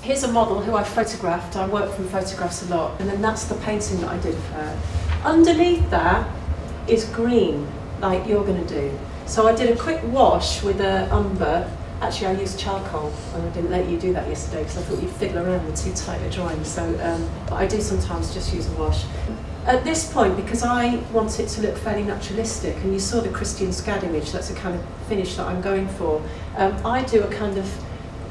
Here's a model who I photographed. I work from photographs a lot, and then that's the painting that I did of her. Underneath that is green, like you're going to do. So I did a quick wash with a umber. Actually, I used charcoal, and I didn't let you do that yesterday because I thought you'd fiddle around with too tight a drawing. So, but I do sometimes just use a wash. At this point, because I want it to look fairly naturalistic, and you saw the Christian Scad image, that's the kind of finish that I'm going for. I do a kind of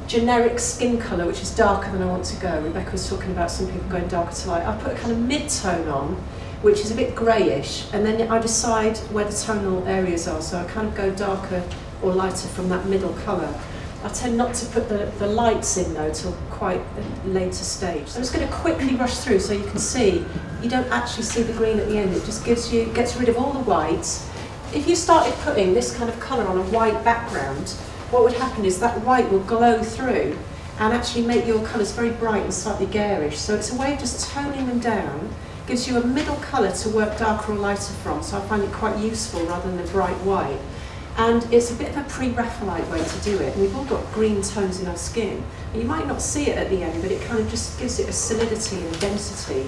generic skin colour, which is darker than I want to go. Rebecca was talking about some people going darker to light. I put a kind of mid-tone on, which is a bit greyish, and then I decide where the tonal areas are, so I kind of go darker or lighter from that middle colour. I tend not to put the lights in though till quite a later stage. I'm just going to quickly rush through so you can see, you don't actually see the green at the end, it just gets rid of all the whites. If you started putting this kind of colour on a white background, what would happen is that white will glow through and actually make your colours very bright and slightly garish. So it's a way of just toning them down, gives you a middle colour to work darker or lighter from, so I find it quite useful rather than a bright white. And it's a bit of a pre-Raphaelite way to do it. We've all got green tones in our skin. You might not see it at the end, but it kind of just gives it a solidity and a density.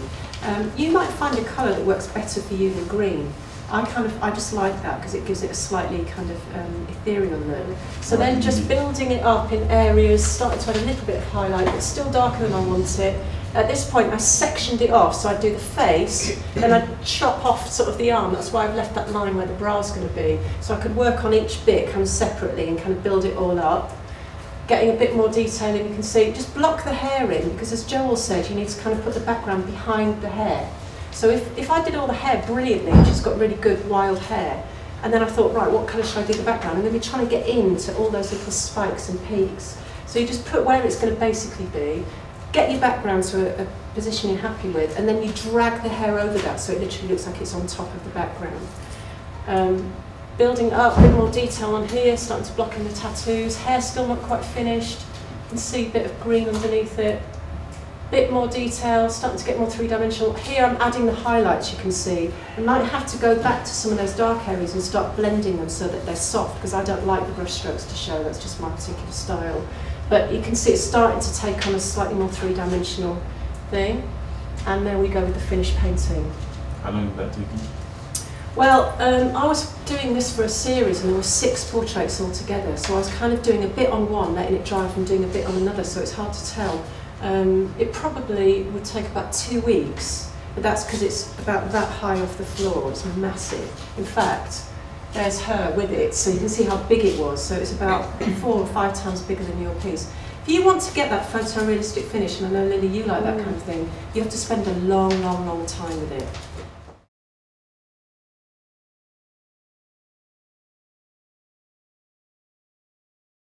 You might find a colour that works better for you than green. I just like that because it gives it a slightly kind of ethereal look. So then just building it up in areas, starting to add a little bit of highlight, but still darker than I want it. At this point I sectioned it off, so I'd do the face, then I'd chop off sort of the arm. That's why I've left that line where the brows going to be. So I could work on each bit kind of separately and kind of build it all up. Getting a bit more detail in, you can see, just block the hair in, because as Joel said, you need to kind of put the background behind the hair. So if I did all the hair brilliantly, she's got really good wild hair, and then I thought, right, what colour should I do the background? And then we're trying to get into all those little spikes and peaks. So you just put where it's going to basically be, get your background to a position you're happy with, and then you drag the hair over that so it literally looks like it's on top of the background. Building up, a bit more detail on here, starting to block in the tattoos. Hair still not quite finished. You can see a bit of green underneath it. Bit more detail, starting to get more three-dimensional. Here I'm adding the highlights, you can see. I might have to go back to some of those dark areas and start blending them so that they're soft, because I don't like the brush strokes to show, that's just my particular style. But you can see it's starting to take on a slightly more three-dimensional thing. And there we go with the finished painting. How long did that take you? Well, I was doing this for a series and there were 6 portraits altogether, so I was kind of doing a bit on one, letting it dry and doing a bit on another, so it's hard to tell. It probably would take about 2 weeks, but that's because it's about that high off the floor, it's massive. In fact, there's her with it, so you can see how big it was, so it's about 4 or 5 times bigger than your piece. If you want to get that photorealistic finish, and I know Lily, you like that kind of thing, you have to spend a long, long, long time with it.